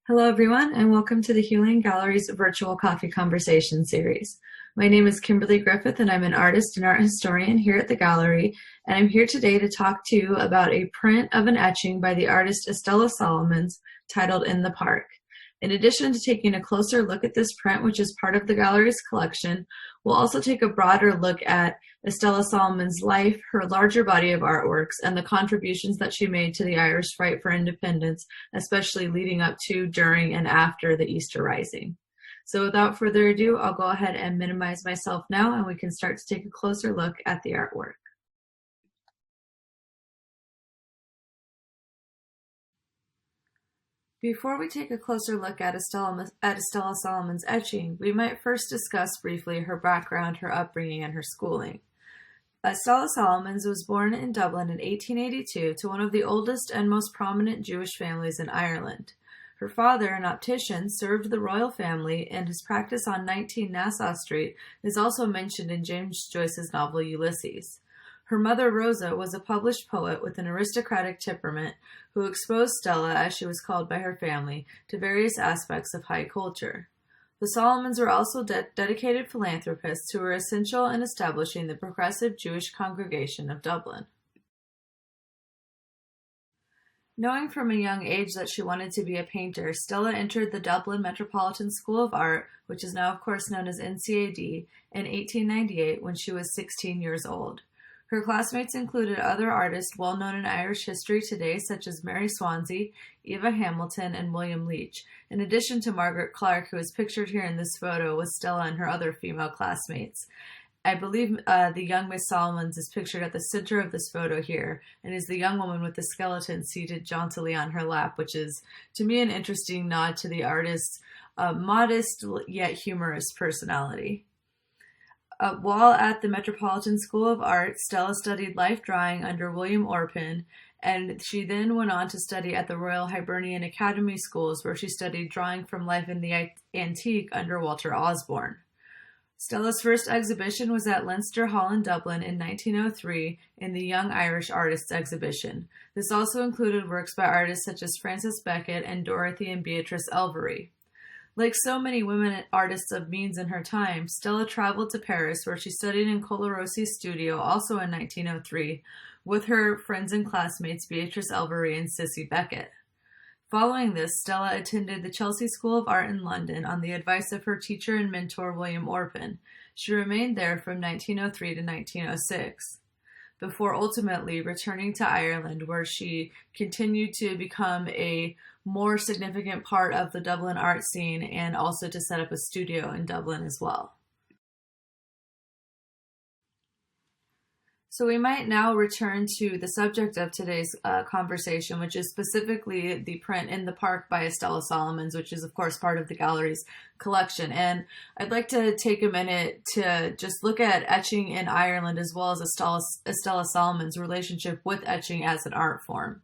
Hello, everyone, and welcome to the Healing Gallery's virtual coffee conversation series. My name is Kimberly Griffith, and I'm an artist and art historian here at the gallery, and I'm here today to talk to you about a print of an etching by the artist Estella titled In the Park. In addition to taking a closer look at this print, which is part of the gallery's collection, we'll also take a broader look at Estella Solomon's life, her larger body of artworks, and the contributions that she made to the Irish fight for independence, especially leading up to, during, and after the Easter Rising. So without further ado, I'll go ahead and minimize myself now, and we can start to take a closer look at the artwork. Before we take a closer look at Estella Solomon's etching, we might first discuss briefly her background, her upbringing, and her schooling. Estella Solomons was born in Dublin in 1882 to one of the oldest and most prominent Jewish families in Ireland. Her father, an optician, served the royal family, and his practice on 19 Nassau Street is also mentioned in James Joyce's novel Ulysses. Her mother, Rosa, was a published poet with an aristocratic temperament who exposed Stella, as she was called by her family, to various aspects of high culture. The Solomons were also dedicated philanthropists who were essential in establishing the progressive Jewish congregation of Dublin. Knowing from a young age that she wanted to be a painter, Stella entered the Dublin Metropolitan School of Art, which is now of course known as NCAD, in 1898 when she was 16 years old. Her classmates included other artists well known in Irish history today, such as Mary Swansea, Eva Hamilton, and William Leach, in addition to Margaret Clark, who is pictured here in this photo with Stella and her other female classmates. I believe the young Miss Solomons is pictured at the center of this photo here, and is the young woman with the skeleton seated jauntily on her lap, which is, to me, an interesting nod to the artist's modest yet humorous personality. While at the Metropolitan School of Art, Stella studied life drawing under William Orpin, and she then went on to study at the Royal Hibernian Academy Schools, where she studied drawing from life in the antique under Walter Osborne. Stella's first exhibition was at Leinster Hall in Dublin in 1903 in the Young Irish Artists Exhibition. This also included works by artists such as Frances Beckett and Dorothy and Beatrice Elvery. Like so many women artists of means in her time, Stella traveled to Paris, where she studied in Collarossi's studio, also in 1903, with her friends and classmates Beatrice Elvery and Cissy Beckett. Following this, Stella attended the Chelsea School of Art in London on the advice of her teacher and mentor William Orpin. She remained there from 1903 to 1906, before ultimately returning to Ireland, where she continued to become a more significant part of the Dublin art scene and also to set up a studio in Dublin as well. So we might now return to the subject of today's conversation, which is specifically the print In the Park by Estella Solomons, which is, of course, part of the gallery's collection. And I'd like to take a minute to just look at etching in Ireland, as well as Estella Solomons' relationship with etching as an art form.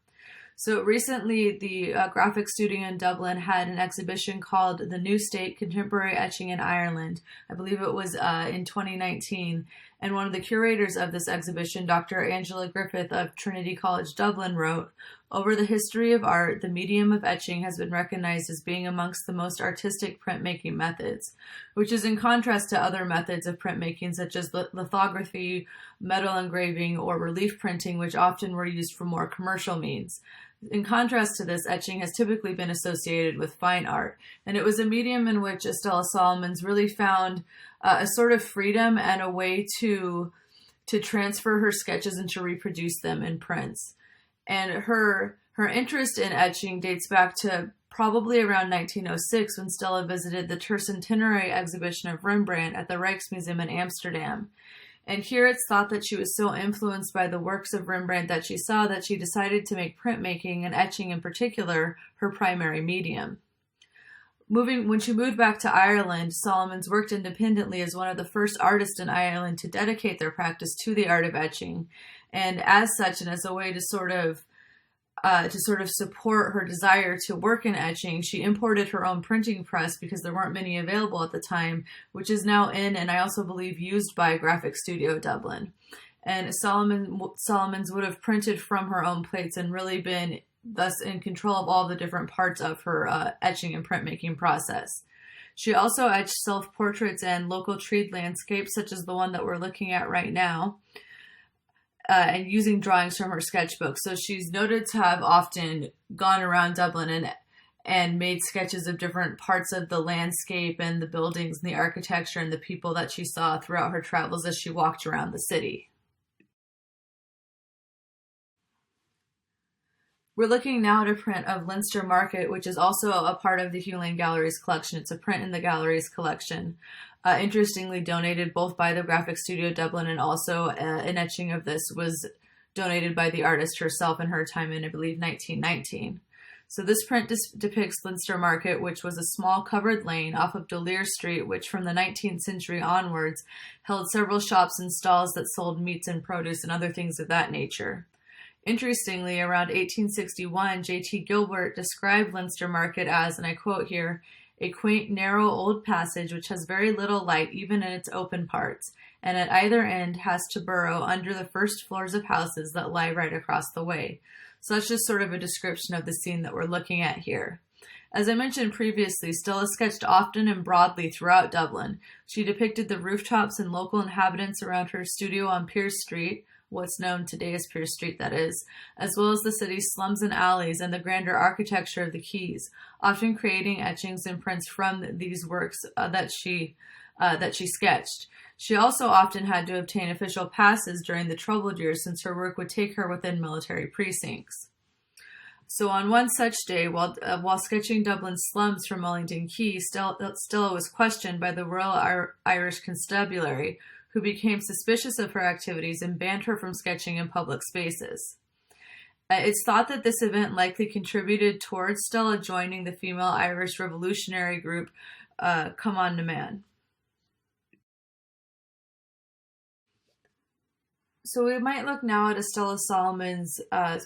So recently, the graphic studio in Dublin had an exhibition called The New State Contemporary Etching in Ireland. I believe it was in 2019. And one of the curators of this exhibition, Dr. Angela Griffith of Trinity College Dublin, wrote, "Over the history of art, the medium of etching has been recognized as being amongst the most artistic printmaking methods," which is in contrast to other methods of printmaking such as lithography, metal engraving, or relief printing, which often were used for more commercial means. In contrast to this, etching has typically been associated with fine art, and it was a medium in which Estella Solomons really found a sort of freedom and a way to transfer her sketches and to reproduce them in prints. And her interest in etching dates back to probably around 1906 when Stella visited the Tercentenary exhibition of Rembrandt at the Rijksmuseum in Amsterdam. And here it's thought that she was so influenced by the works of Rembrandt that she saw that she decided to make printmaking and etching in particular her primary medium. When she moved back to Ireland, Solomons worked independently as one of the first artists in Ireland to dedicate their practice to the art of etching. And as such, and as a way to sort of support her desire to work in etching, she imported her own printing press because there weren't many available at the time, which is now in, and I also believe used by, Graphic Studio Dublin. And Solomons would have printed from her own plates and really been thus in control of all the different parts of her etching and printmaking process. She also etched self-portraits and local treed landscapes, such as the one that we're looking at right now, and using drawings from her sketchbook. So she's noted to have often gone around Dublin and made sketches of different parts of the landscape and the buildings and the architecture and the people that she saw throughout her travels as she walked around the city. We're looking now at a print of Leinster Market, which is also a part of the Hugh Lane Gallery's collection. It's a print in the gallery's collection. Interestingly donated both by the Graphic Studio Dublin, and also an etching of this was donated by the artist herself in her time in, I believe, 1919. So this print depicts Leinster Market, which was a small covered lane off of D'Olier Street, which from the 19th century onwards held several shops and stalls that sold meats and produce and other things of that nature. Interestingly, around 1861, J.T. Gilbert described Leinster Market as, and I quote here, a quaint, narrow old passage which has very little light even in its open parts, and at either end has to burrow under the first floors of houses that lie right across the way. So that's just sort of a description of the scene that we're looking at here. As I mentioned previously, Stella sketched often and broadly throughout Dublin. She depicted the rooftops and local inhabitants around her studio on Pearse Street, what's known today as Pearse Street, that is, as well as the city's slums and alleys and the grander architecture of the quays, often creating etchings and prints from these works that she sketched. She also often had to obtain official passes during the troubled years, since her work would take her within military precincts. So on one such day, while sketching Dublin's slums from Mullington Quay, Stella was questioned by the Royal Irish Constabulary, who became suspicious of her activities and banned her from sketching in public spaces. It's thought that this event likely contributed towards Stella joining the female Irish revolutionary group Come On to Man. So we might look now at Estella Solomon's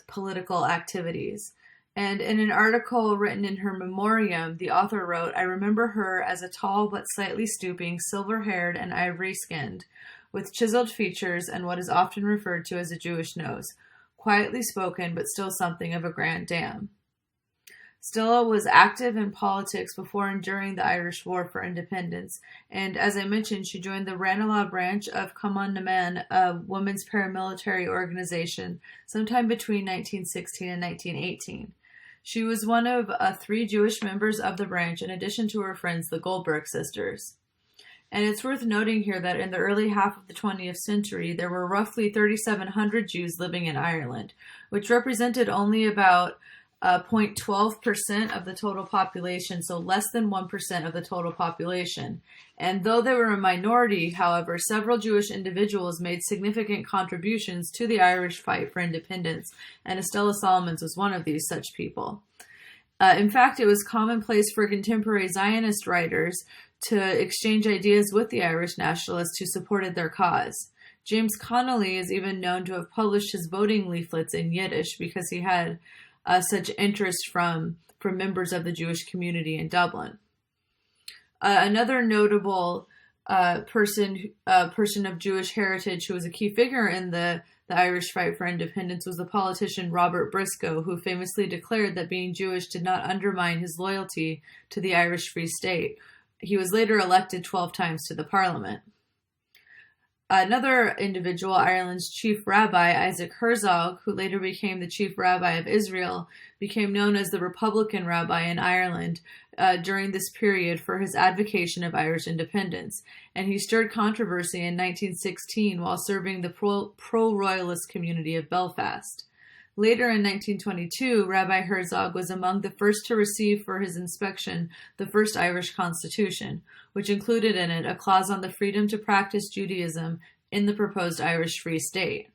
political activities. And in an article written in her memoriam, the author wrote, "I remember her as a tall but slightly stooping, silver-haired and ivory-skinned, with chiseled features and what is often referred to as a Jewish nose, quietly spoken but still something of a grande dame." Stella was active in politics before and during the Irish War for Independence, and as I mentioned, she joined the Ranelagh branch of Come On to Man, a women's paramilitary organization, sometime between 1916 and 1918. She was one of 3 Jewish members of the branch, in addition to her friends, the Goldberg sisters. And it's worth noting here that in the early half of the 20th century, there were roughly 3,700 Jews living in Ireland, which represented only about 0.12% of the total population, so less than 1% of the total population. And though they were a minority, however, several Jewish individuals made significant contributions to the Irish fight for independence, and Estella Solomons was one of these such people. In fact, it was commonplace for contemporary Zionist writers to exchange ideas with the Irish nationalists who supported their cause. James Connolly is even known to have published his voting leaflets in Yiddish because he had such interest from members of the Jewish community in Dublin. Another notable person of Jewish heritage who was a key figure in the Irish fight for independence was the politician Robert Briscoe, who famously declared that being Jewish did not undermine his loyalty to the Irish Free State. He was later elected 12 times to the parliament. Another individual, Ireland's chief rabbi, Isaac Herzog, who later became the chief rabbi of Israel, became known as the Republican rabbi in Ireland during this period for his advocacy of Irish independence, and he stirred controversy in 1916 while serving the pro-royalist community of Belfast. Later in 1922, Rabbi Herzog was among the first to receive for his inspection the first Irish constitution, which included in it a clause on the freedom to practice Judaism in the proposed Irish Free State.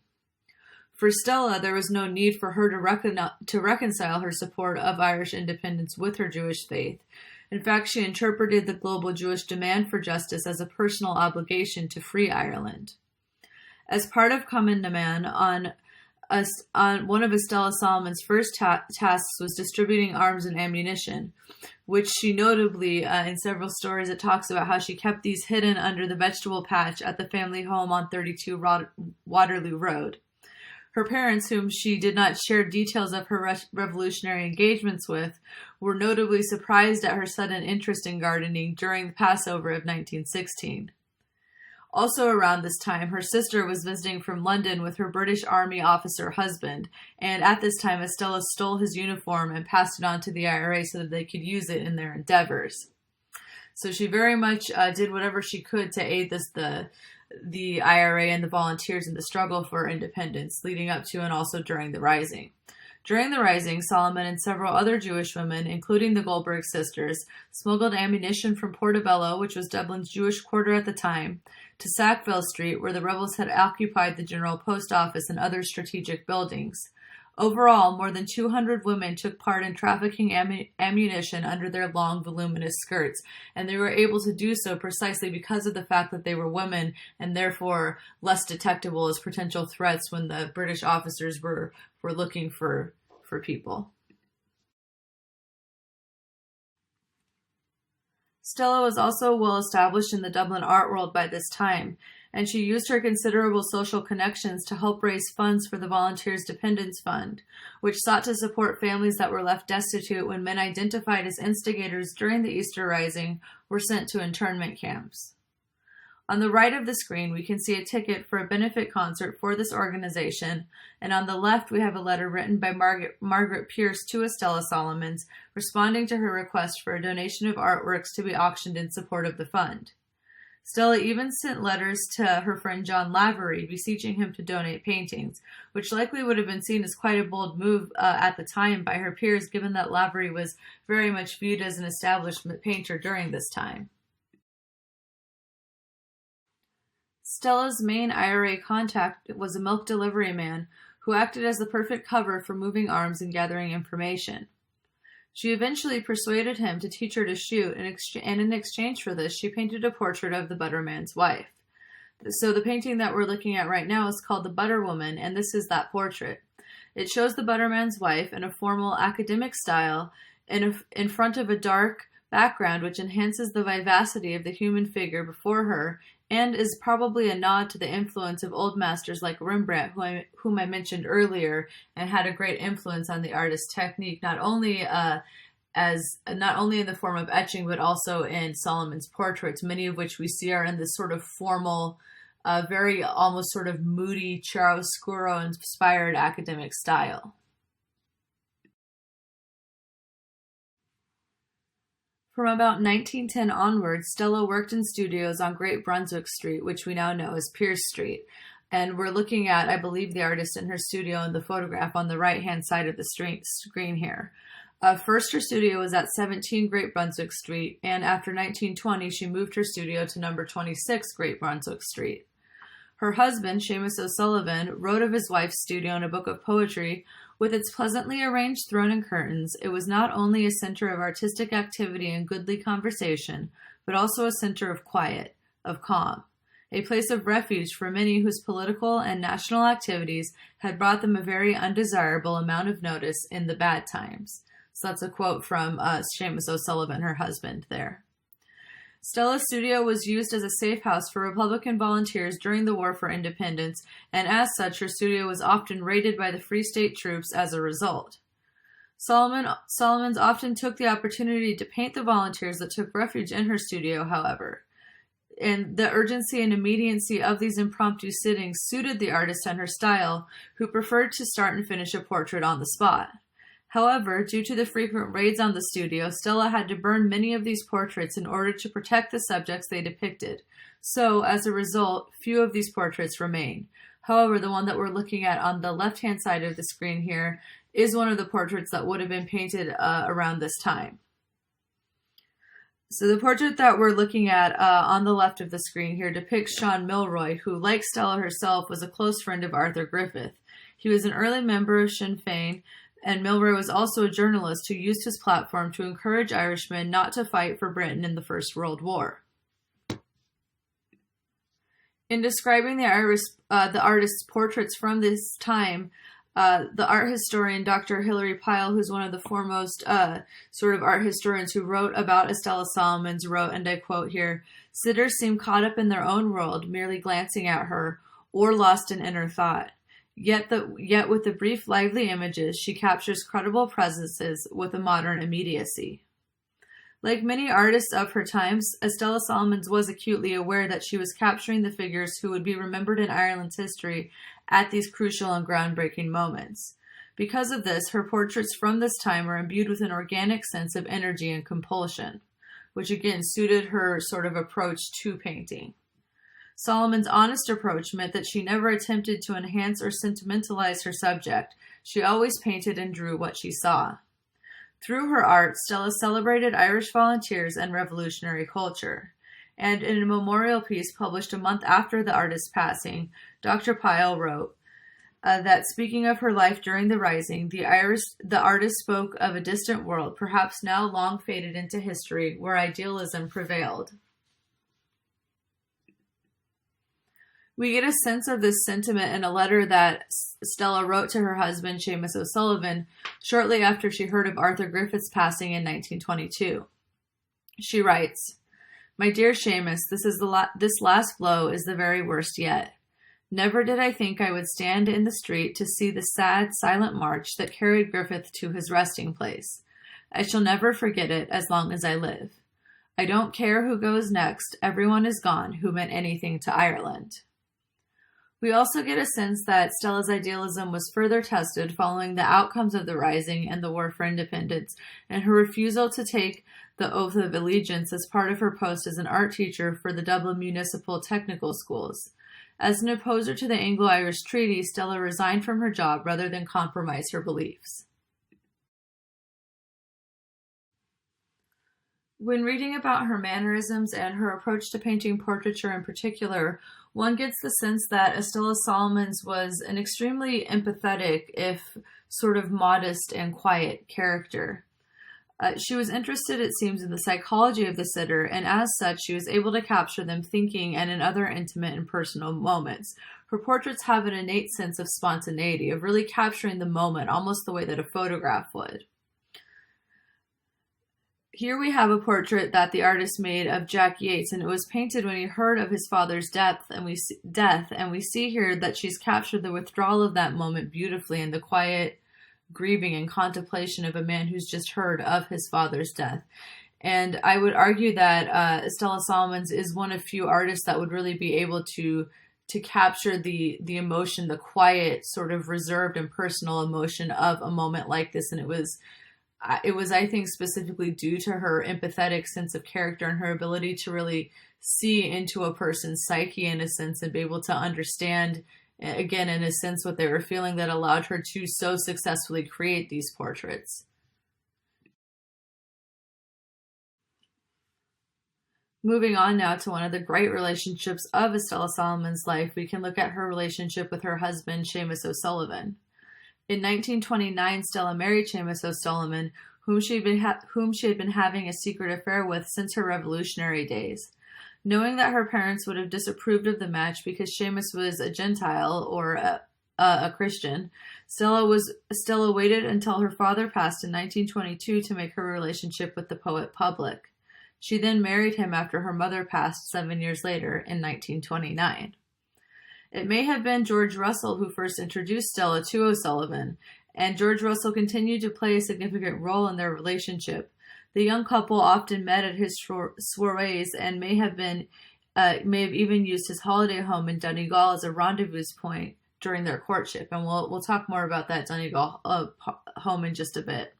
For Stella, there was no need for her to reconcile her support of Irish independence with her Jewish faith. In fact, she interpreted the global Jewish demand for justice as a personal obligation to free Ireland. As part of Common to Man, on one of Estella Solomon's first tasks was distributing arms and ammunition, which she notably, in several stories, it talks about how she kept these hidden under the vegetable patch at the family home on 32 Waterloo Road. Her parents, whom she did not share details of her revolutionary engagements with, were notably surprised at her sudden interest in gardening during the Passover of 1916. Also around this time, her sister was visiting from London with her British Army officer husband, and at this time Estella stole his uniform and passed it on to the IRA so that they could use it in their endeavors. So she very much did whatever she could to aid the IRA and the volunteers in the struggle for independence, leading up to and also during the Rising. During the Rising, Solomon and several other Jewish women, including the Goldberg sisters, smuggled ammunition from Portobello, which was Dublin's Jewish quarter at the time, to Sackville Street, where the rebels had occupied the General Post Office and other strategic buildings. Overall, more than 200 women took part in trafficking ammunition under their long, voluminous skirts, and they were able to do so precisely because of the fact that they were women and therefore less detectable as potential threats when the British officers were looking for people. Stella was also well established in the Dublin art world by this time, and she used her considerable social connections to help raise funds for the Volunteers Dependence Fund, which sought to support families that were left destitute when men identified as instigators during the Easter Rising were sent to internment camps. On the right of the screen, we can see a ticket for a benefit concert for this organization, and on the left we have a letter written by Margaret Pierce to Estella Solomons, responding to her request for a donation of artworks to be auctioned in support of the fund. Stella even sent letters to her friend John Lavery, beseeching him to donate paintings, which likely would have been seen as quite a bold move at the time by her peers, given that Lavery was very much viewed as an established painter during this time. Stella's main IRA contact was a milk delivery man who acted as the perfect cover for moving arms and gathering information. She eventually persuaded him to teach her to shoot, and in exchange for this, she painted a portrait of the butterman's wife. So the painting that we're looking at right now is called The Butter Woman, and this is that portrait. It shows the butterman's wife in a formal academic style in front of a dark background which enhances the vivacity of the human figure before her and is probably a nod to the influence of old masters like Rembrandt, whom I mentioned earlier, and had a great influence on the artist's technique, not only in the form of etching, but also in Solomon's portraits, many of which we see are in this sort of formal, very almost sort of moody, chiaroscuro-inspired academic style. From about 1910 onwards, Stella worked in studios on Great Brunswick Street, which we now know as Pierce Street. And we're looking at, I believe, the artist in her studio in the photograph on the right-hand side of the screen here. First, her studio was at 17 Great Brunswick Street, and after 1920, she moved her studio to number 26 Great Brunswick Street. Her husband, Seamus O'Sullivan, wrote of his wife's studio in a book of poetry. With its pleasantly arranged throne and curtains, it was not only a center of artistic activity and goodly conversation, but also a center of quiet, of calm, a place of refuge for many whose political and national activities had brought them a very undesirable amount of notice in the bad times. So that's a quote from Seamus O'Sullivan, her husband, there. Stella's studio was used as a safe house for Republican volunteers during the War for Independence, and as such, her studio was often raided by the Free State troops as a result. Solomons often took the opportunity to paint the volunteers that took refuge in her studio, however. And the urgency and immediacy of these impromptu sittings suited the artist and her style, who preferred to start and finish a portrait on the spot. However, due to the frequent raids on the studio, Stella had to burn many of these portraits in order to protect the subjects they depicted. So, as a result, few of these portraits remain. However, the one that we're looking at on the left-hand side of the screen here is one of the portraits that would have been painted around this time. So the portrait that we're looking at on the left of the screen here depicts Sean Milroy, who, like Stella herself, was a close friend of Arthur Griffith. He was an early member of Sinn Féin, and Milroy was also a journalist who used his platform to encourage Irishmen not to fight for Britain in the First World War. In describing the artist's portraits from this time, the art historian Dr. Hilary Pyle, who's one of the foremost sort of art historians who wrote about Estella Solomons, wrote, and I quote here, "Sitters seem caught up in their own world, merely glancing at her, or lost in inner thought. Yet with the brief, lively images, she captures credible presences with a modern immediacy. Like many artists of her times, Estella Solomons was acutely aware that she was capturing the figures who would be remembered in Ireland's history at these crucial and groundbreaking moments. Because of this, her portraits from this time are imbued with an organic sense of energy and compulsion, which again suited her sort of approach to painting. Solomon's honest approach meant that she never attempted to enhance or sentimentalize her subject. She always painted and drew what she saw. Through her art, Stella celebrated Irish volunteers and revolutionary culture. And in a memorial piece published a month after the artist's passing, Dr. Pyle wrote that speaking of her life during the Rising, the artist spoke of a distant world, perhaps now long faded into history, where idealism prevailed. We get a sense of this sentiment in a letter that Stella wrote to her husband, Seamus O'Sullivan, shortly after she heard of Arthur Griffith's passing in 1922. She writes, "My dear Seamus, this last blow is the very worst yet. Never did I think I would stand in the street to see the sad, silent march that carried Griffith to his resting place. I shall never forget it as long as I live. I don't care who goes next. Everyone is gone who meant anything to Ireland." We also get a sense that Stella's idealism was further tested following the outcomes of the Rising and the War for Independence, and her refusal to take the oath of allegiance as part of her post as an art teacher for the Dublin Municipal Technical Schools. As an opposer to the Anglo-Irish Treaty, Stella resigned from her job rather than compromise her beliefs. When reading about her mannerisms and her approach to painting portraiture in particular, one gets the sense that Estella Solomons was an extremely empathetic, if sort of modest and quiet character. She was interested, it seems, in the psychology of the sitter, and as such, she was able to capture them thinking and in other intimate and personal moments. Her portraits have an innate sense of spontaneity, of really capturing the moment, almost the way that a photograph would. Here we have a portrait that the artist made of Jack Yates, and it was painted when he heard of his father's death, and we see here that she's captured the withdrawal of that moment beautifully in the quiet grieving and contemplation of a man who's just heard of his father's death. And I would argue that Estella Solomons is one of few artists that would really be able to capture the emotion, the quiet, sort of reserved and personal emotion of a moment like this, and it was, I think, specifically due to her empathetic sense of character and her ability to really see into a person's psyche in a sense and be able to understand, again, in a sense, what they were feeling that allowed her to so successfully create these portraits. Moving on now to one of the great relationships of Estella Solomon's life, we can look at her relationship with her husband, Seamus O'Sullivan. In 1929, Stella married Seamus O'Sullivan, whom she had been having a secret affair with since her revolutionary days. Knowing that her parents would have disapproved of the match because Seamus was a Gentile or a Christian, Stella waited until her father passed in 1922 to make her relationship with the poet public. She then married him after her mother passed 7 years later in 1929. It may have been George Russell who first introduced Stella to O'Sullivan, and George Russell continued to play a significant role in their relationship. The young couple often met at his soirees and may have even used his holiday home in Donegal as a rendezvous point during their courtship, and we'll talk more about that Donegal home in just a bit.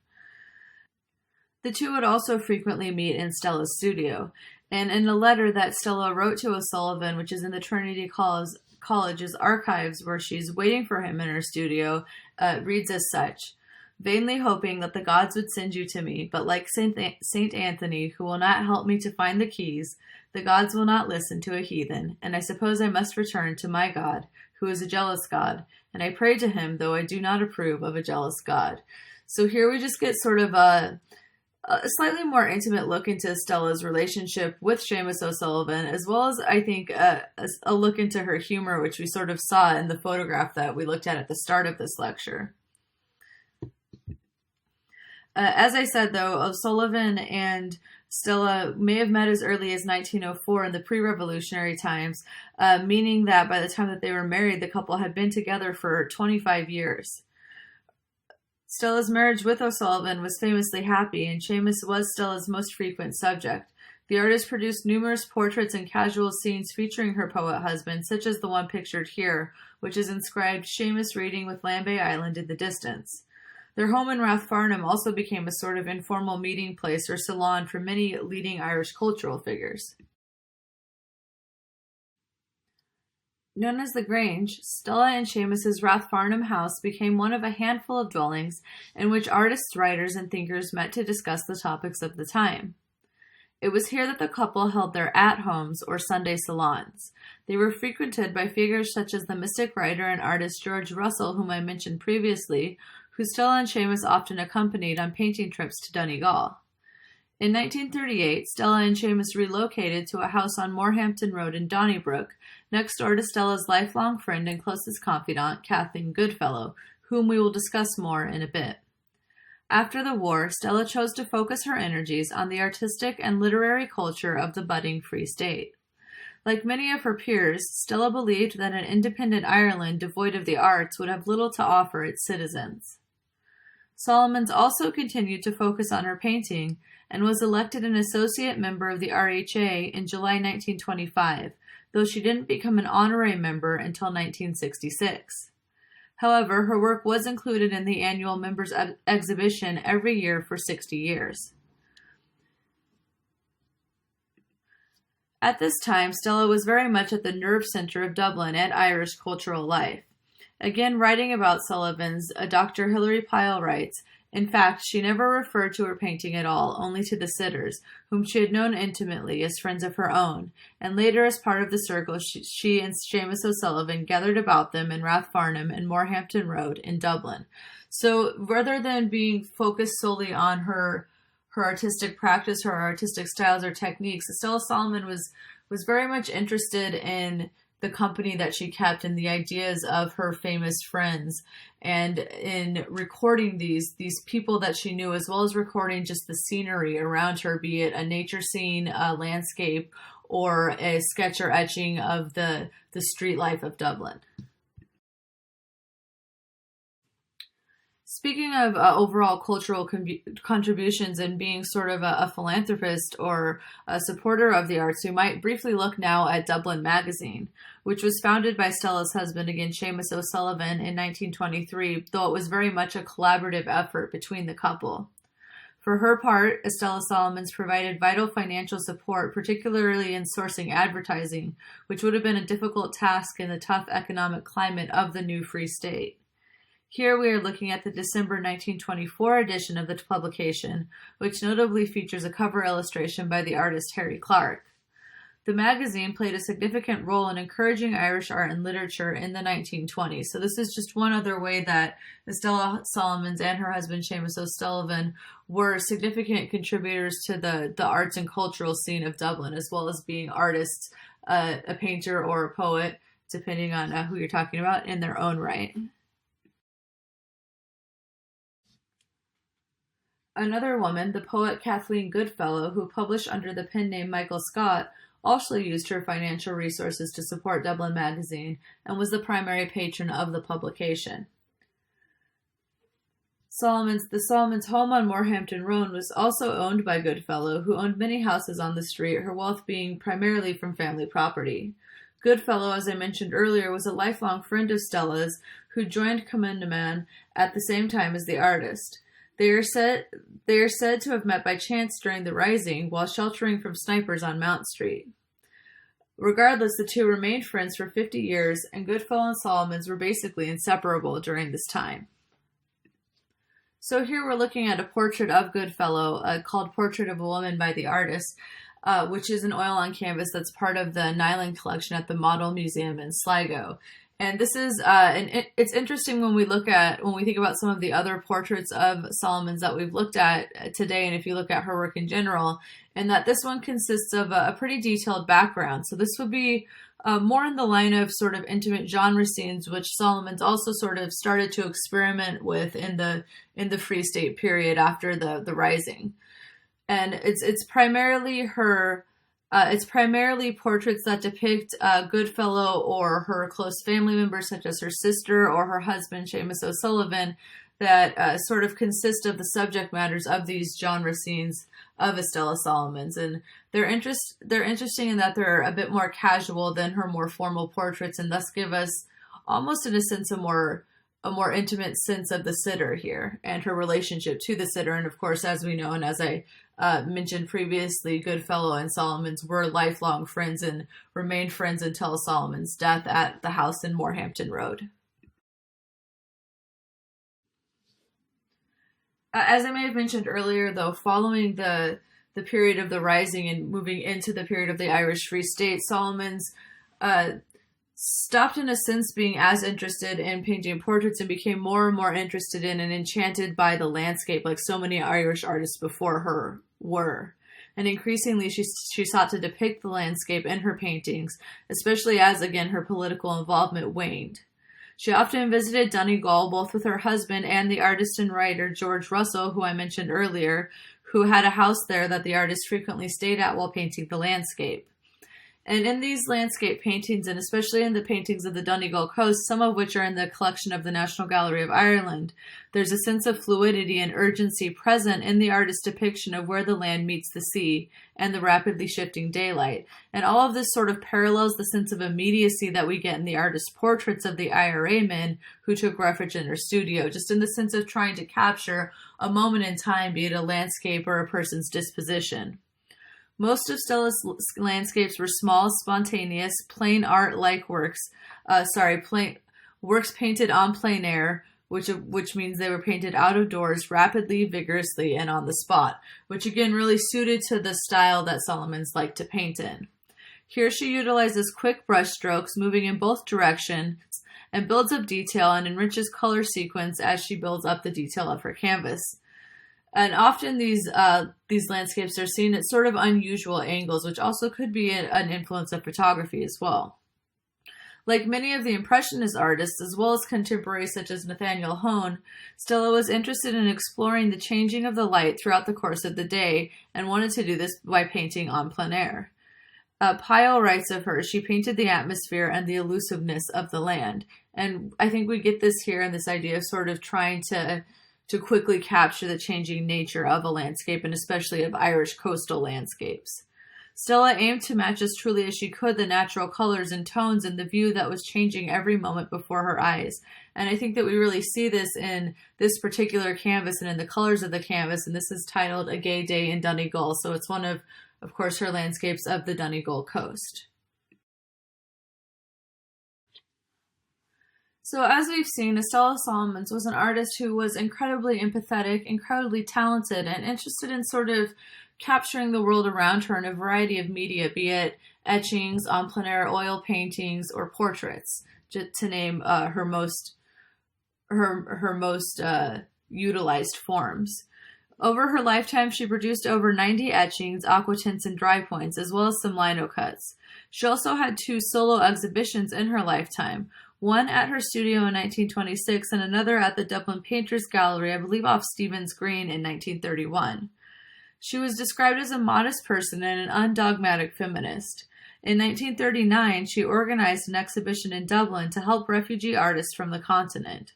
The two would also frequently meet in Stella's studio, and in a letter that Stella wrote to O'Sullivan, which is in the Trinity College's archives where she's waiting for him in her studio, reads as such: "Vainly hoping that the gods would send you to me, but like Saint Anthony, who will not help me to find the keys, the gods will not listen to a heathen, and I suppose I must return to my God, who is a jealous God, and I pray to him, though I do not approve of a jealous God." So here we just get sort of a slightly more intimate look into Stella's relationship with Seamus O'Sullivan, as well as, I think, a look into her humor, which we sort of saw in the photograph that we looked at the start of this lecture. As I said, though, O'Sullivan and Stella may have met as early as 1904 in the pre-revolutionary times, meaning that by the time that they were married, the couple had been together for 25 years. Stella's marriage with O'Sullivan was famously happy, and Seamus was Stella's most frequent subject. The artist produced numerous portraits and casual scenes featuring her poet husband, such as the one pictured here, which is inscribed "Seamus reading with Lambay Island in the distance." Their home in Rathfarnham also became a sort of informal meeting place or salon for many leading Irish cultural figures. Known as the Grange, Stella and Seamus's Rathfarnham house became one of a handful of dwellings in which artists, writers, and thinkers met to discuss the topics of the time. It was here that the couple held their at-homes or Sunday salons. They were frequented by figures such as the mystic writer and artist George Russell, whom I mentioned previously, who Stella and Seamus often accompanied on painting trips to Donegal. In 1938, Stella and Seamus relocated to a house on Morehampton Road in Donnybrook, next door to Stella's lifelong friend and closest confidant, Katherine Goodfellow, whom we will discuss more in a bit. After the war, Stella chose to focus her energies on the artistic and literary culture of the budding Free State. Like many of her peers, Stella believed that an independent Ireland devoid of the arts would have little to offer its citizens. Solomons also continued to focus on her painting and was elected an associate member of the RHA in July 1925, though she didn't become an honorary member until 1966. However, her work was included in the annual members' exhibition every year for 60 years. At this time, Stella was very much at the nerve center of Dublin and Irish cultural life. Again, writing about Sullivan's, Dr. Hilary Pyle writes, "In fact, she never referred to her painting at all, only to the sitters, whom she had known intimately as friends of her own, and later as part of the circle she and Seamus O'Sullivan gathered about them in Rathfarnham and Morehampton Road in Dublin." So rather than being focused solely on her artistic practice, her artistic styles or techniques, Estella Solomon was very much interested in the company that she kept and the ideas of her famous friends, and in recording these people that she knew, as well as recording just the scenery around her, be it a nature scene, a landscape, or a sketch or etching of the street life of Dublin. Speaking of overall cultural contributions and being sort of a philanthropist or a supporter of the arts, we might briefly look now at Dublin Magazine, which was founded by Stella's husband, again, Seamus O'Sullivan, in 1923, though it was very much a collaborative effort between the couple. For her part, Estella Solomons provided vital financial support, particularly in sourcing advertising, which would have been a difficult task in the tough economic climate of the new Free State. Here we are looking at the December 1924 edition of the publication, which notably features a cover illustration by the artist Harry Clark. The magazine played a significant role in encouraging Irish art and literature in the 1920s. So this is just one other way that Estella Solomons and her husband Seamus O'Sullivan were significant contributors to the arts and cultural scene of Dublin, as well as being artists, a painter or a poet, depending on who you're talking about, in their own right. Another woman, the poet Kathleen Goodfellow, who published under the pen name Michael Scott, also used her financial resources to support Dublin Magazine and was the primary patron of the publication. The Solomons' home on Morehampton Road was also owned by Goodfellow, who owned many houses on the street, her wealth being primarily from family property. Goodfellow, as I mentioned earlier, was a lifelong friend of Stella's, who joined Commendaman at the same time as the artist. They are said to have met by chance during the Rising while sheltering from snipers on Mount Street. Regardless, the two remained friends for 50 years, and Goodfellow and Solomons were basically inseparable during this time. So here we're looking at a portrait of Goodfellow called Portrait of a Woman by the artist, which is an oil on canvas that's part of the Nyland collection at the Model Museum in Sligo. And this is, it's interesting when we think about some of the other portraits of Solomon's that we've looked at today, and if you look at her work in general, and that this one consists of a pretty detailed background. So this would be more in the line of sort of intimate genre scenes, which Solomon's also sort of started to experiment with in the Free State period after the Rising. And it's primarily her. It's primarily portraits that depict Goodfellow or her close family members, such as her sister or her husband, Seamus O'Sullivan, that sort of consist of the subject matters of these genre scenes of Estella Solomon's. And they're interesting in that they're a bit more casual than her more formal portraits, and thus give us almost, in a sense, a more intimate sense of the sitter here and her relationship to the sitter. And of course, as we know, and as I mentioned previously, Goodfellow and Solomon's were lifelong friends and remained friends until Solomon's death at the house in Moorhampton Road. As I may have mentioned earlier, though, following the period of the Rising and moving into the period of the Irish Free State, Solomon's stopped in a sense being as interested in painting portraits and became more and more interested in and enchanted by the landscape, like so many Irish artists before her were. And increasingly she sought to depict the landscape in her paintings, especially as, again, her political involvement waned. She often visited Donegal, both with her husband and the artist and writer George Russell, who I mentioned earlier, who had a house there that the artist frequently stayed at while painting the landscape. And in these landscape paintings, and especially in the paintings of the Donegal coast, some of which are in the collection of the National Gallery of Ireland, there's a sense of fluidity and urgency present in the artist's depiction of where the land meets the sea and the rapidly shifting daylight. And all of this sort of parallels the sense of immediacy that we get in the artist's portraits of the IRA men who took refuge in her studio, just in the sense of trying to capture a moment in time, be it a landscape or a person's disposition. Most of Stella's landscapes were small, spontaneous, plain art-like works. Works painted on plein air, which means they were painted out of doors, rapidly, vigorously, and on the spot, which again really suited to the style that Solomon's liked to paint in. Here she utilizes quick brush strokes, moving in both directions, and builds up detail and enriches color sequence as she builds up the detail of her canvas. And often these landscapes are seen at sort of unusual angles, which also could be an influence of photography as well. Like many of the Impressionist artists, as well as contemporaries such as Nathaniel Hone, Stella was interested in exploring the changing of the light throughout the course of the day and wanted to do this by painting en plein air. Pyle writes of her, she painted the atmosphere and the elusiveness of the land. And I think we get this here in this idea of sort of trying to quickly capture the changing nature of a landscape, and especially of Irish coastal landscapes. Stella aimed to match as truly as she could the natural colors and tones in the view that was changing every moment before her eyes. And I think that we really see this in this particular canvas and in the colors of the canvas, and this is titled A Gay Day in Donegal, so it's one of course, her landscapes of the Donegal coast. So as we've seen, Estella Solomon's was an artist who was incredibly empathetic, incredibly talented, and interested in sort of capturing the world around her in a variety of media, be it etchings, en plein air oil paintings, or portraits, just to name her most utilized forms. Over her lifetime, she produced over 90 etchings, aquatints, and dry points, as well as some lino cuts. She also had 2 solo exhibitions in her lifetime, one at her studio in 1926 and another at the Dublin Painters Gallery, I believe off Stephen's Green, in 1931. She was described as a modest person and an undogmatic feminist. In 1939, she organized an exhibition in Dublin to help refugee artists from the continent.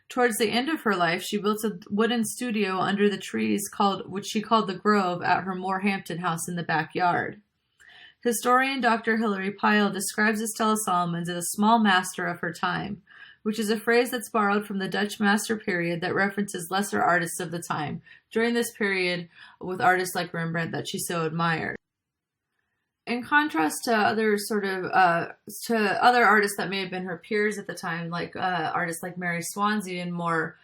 Towards the end of her life, she built a wooden studio under the trees which she called the Grove at her Moorhampton house in the backyard. Historian Dr. Hilary Pyle describes Estella Solomon's as a small master of her time, which is a phrase that's borrowed from the Dutch master period that references lesser artists of the time, during this period with artists like Rembrandt that she so admired. In contrast to other artists that may have been her peers at the time, like artists like Mary Swansea and more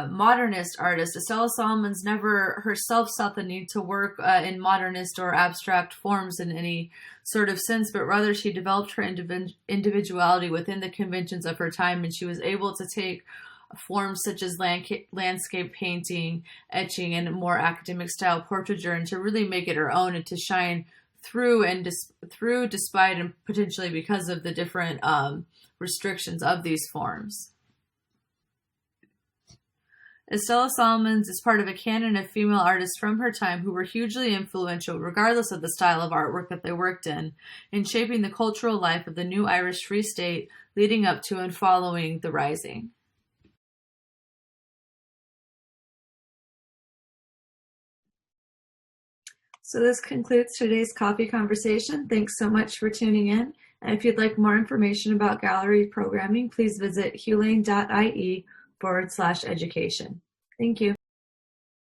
modernist artist. Estella Salomons never herself sought the need to work in modernist or abstract forms in any sort of sense, but rather she developed her individuality within the conventions of her time, and she was able to take forms such as landscape painting, etching, and a more academic style portraiture, and to really make it her own and to shine through and through despite and potentially because of the different restrictions of these forms. Estella Salomons is part of a canon of female artists from her time who were hugely influential, regardless of the style of artwork that they worked in shaping the cultural life of the new Irish Free State leading up to and following the Rising. So this concludes today's coffee conversation. Thanks so much for tuning in. And if you'd like more information about gallery programming, please visit hulane.ie/education. Thank you.